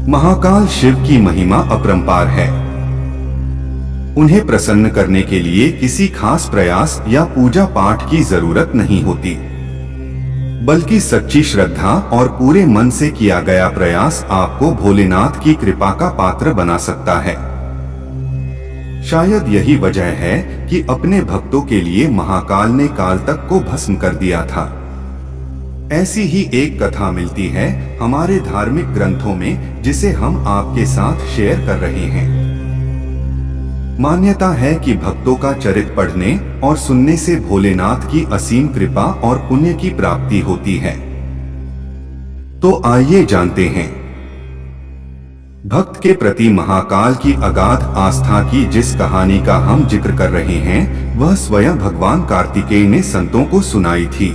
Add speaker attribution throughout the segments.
Speaker 1: महाकाल शिव की महिमा अपरंपार है। उन्हें प्रसन्न करने के लिए किसी खास प्रयास या पूजा पाठ की जरूरत नहीं होती, बल्कि सच्ची श्रद्धा और पूरे मन से किया गया प्रयास आपको भोलेनाथ की कृपा का पात्र बना सकता है। शायद यही वजह है कि अपने भक्तों के लिए महाकाल ने काल तक को भस्म कर दिया था। ऐसी ही एक कथा मिलती है हमारे धार्मिक ग्रंथों में, जिसे हम आपके साथ शेयर कर रहे हैं। मान्यता है कि भक्तों का चरित्र पढ़ने और सुनने से भोलेनाथ की असीम कृपा और पुण्य की प्राप्ति होती है। तो आइए जानते हैं। भक्त के प्रति महाकाल की अगाध आस्था की जिस कहानी का हम जिक्र कर रहे हैं, वह स्वयं भगवान कार्तिकेय ने संतों को सुनाई थी।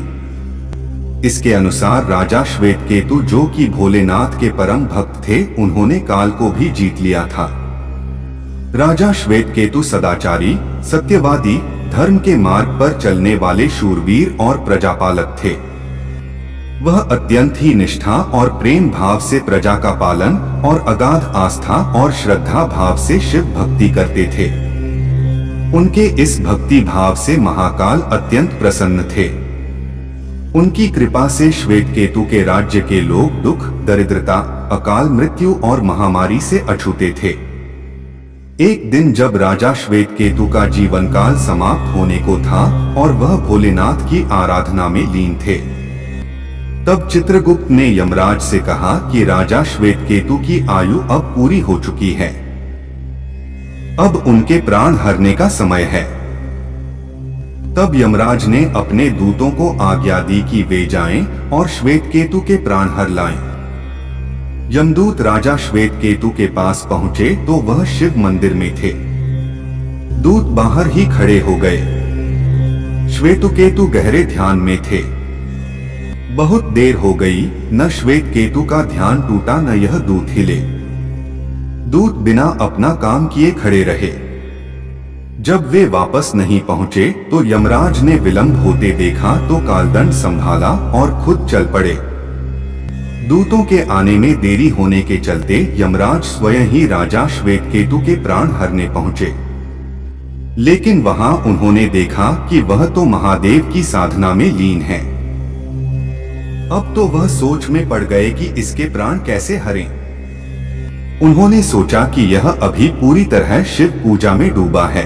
Speaker 1: इसके अनुसार राजा श्वेतकेतु, जो कि भोलेनाथ के परम भक्त थे, उन्होंने काल को भी जीत लिया था। राजा श्वेतकेतु सदाचारी, सत्यवादी, धर्म के मार्ग पर चलने वाले शूरवीर और प्रजापालक थे। वह अत्यंत ही निष्ठा और प्रेम भाव से प्रजा का पालन और अगाध आस्था और श्रद्धा भाव से शिव भक्ति करते थे। उनके इस भक्ति भाव से महाकाल अत्यंत प्रसन्न थे। उनकी कृपा से श्वेतकेतु के राज्य के लोग दुख, दरिद्रता, अकाल मृत्यु और महामारी से अछूते थे। एक दिन जब राजा श्वेतकेतु का जीवन काल समाप्त होने को था और वह भोलेनाथ की आराधना में लीन थे, तब चित्रगुप्त ने यमराज से कहा कि राजा श्वेतकेतु की आयु अब पूरी हो चुकी है, अब उनके प्राण हरने का समय है। तब यमराज ने अपने दूतों को आज्ञा दी कि वे जाएं और श्वेतकेतु के प्राण हर लाएं। यमदूत राजा श्वेतकेतु के पास पहुंचे तो वह शिव मंदिर में थे। दूत बाहर ही खड़े हो गए। श्वेतकेतु गहरे ध्यान में थे। बहुत देर हो गई, न श्वेतकेतु का ध्यान टूटा न यह दूत हिले। दूत बिना अपना काम किए खड़े रहे। जब वे वापस नहीं पहुंचे तो यमराज ने विलंब होते देखा तो कालदंड संभाला और खुद चल पड़े। दूतों के आने में देरी होने के चलते यमराज स्वयं ही राजा श्वेतकेतु के प्राण हरने पहुंचे। लेकिन वहां उन्होंने देखा कि वह तो महादेव की साधना में लीन है। अब तो वह सोच में पड़ गए कि इसके प्राण कैसे हरें। उन्होंने सोचा कि यह अभी पूरी तरह शिव पूजा में डूबा है।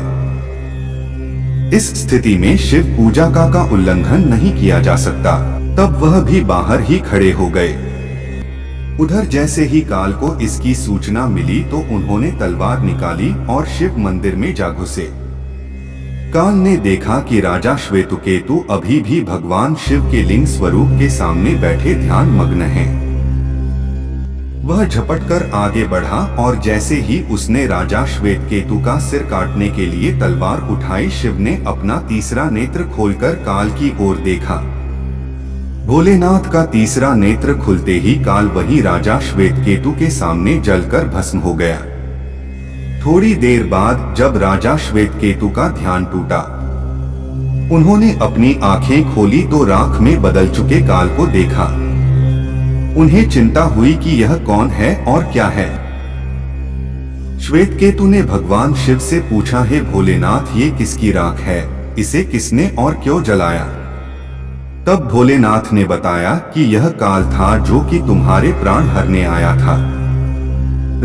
Speaker 1: इस स्थिति में शिव पूजा का उल्लंघन नहीं किया जा सकता। तब वह भी बाहर ही खड़े हो गए। उधर जैसे ही काल को इसकी सूचना मिली तो उन्होंने तलवार निकाली और शिव मंदिर में जा घुसे। काल ने देखा कि राजा श्वेतकेतु अभी भी भगवान शिव के लिंग स्वरूप के सामने बैठे ध्यान मग्न हैं। वह झपटकर आगे बढ़ा और जैसे ही उसने राजा श्वेतकेतु का सिर काटने के लिए तलवार उठाई, शिव ने अपना तीसरा नेत्र खोलकर काल की ओर देखा। भोलेनाथ का तीसरा नेत्र खुलते ही काल वही राजा श्वेतकेतु के सामने जलकर भस्म हो गया। थोड़ी देर बाद जब राजा श्वेतकेतु का ध्यान टूटा, उन्होंने अपनी आंखें खोली तो राख में बदल चुके काल को देखा। उन्हें चिंता हुई कि यह कौन है और क्या है। श्वेतकेतु ने भगवान शिव से पूछा, हे भोलेनाथ, ये किसकी राख है? इसे किसने और क्यों जलाया? तब भोलेनाथ ने बताया कि यह काल था जो कि तुम्हारे प्राण हरने आया था।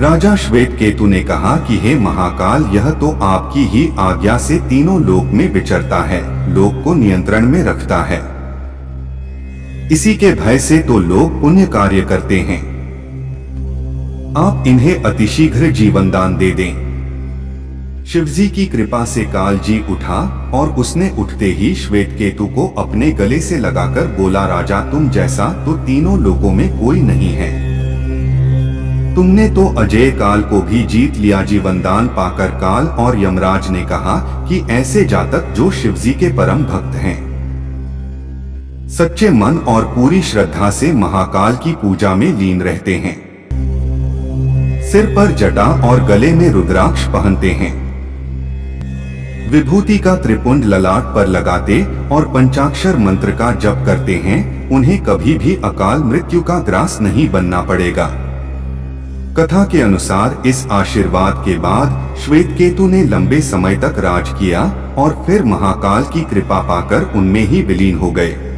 Speaker 1: राजा श्वेतकेतु ने कहा कि हे महाकाल, यह तो आपकी ही आज्ञा से तीनों लोक में विचरता है, लोक को नियंत्रण में रखता है। इसी के भय से तो लोग पुण्य कार्य करते हैं। आप इन्हें अतिशीघ्र जीवन दान दे दें। शिवजी की कृपा से काल जी उठा और उसने उठते ही श्वेतकेतु को अपने गले से लगाकर बोला, राजा, तुम जैसा तो तीनों लोकों में कोई नहीं है। तुमने तो अजय काल को भी जीत लिया। जीवन दान पाकर काल और यमराज ने कहा कि ऐसे जातक जो शिवजी के परम भक्त हैं, सच्चे मन और पूरी श्रद्धा से महाकाल की पूजा में लीन रहते हैं, सिर पर जटा और गले में रुद्राक्ष पहनते हैं, विभूति का त्रिपुंड ललाट पर लगाते और पंचाक्षर मंत्र का जप करते हैं, उन्हें कभी भी अकाल मृत्यु का ग्रास नहीं बनना पड़ेगा। कथा के अनुसार इस आशीर्वाद के बाद श्वेतकेतु ने लंबे समय तक राज किया और फिर महाकाल की कृपा पाकर उनमें ही विलीन हो गए।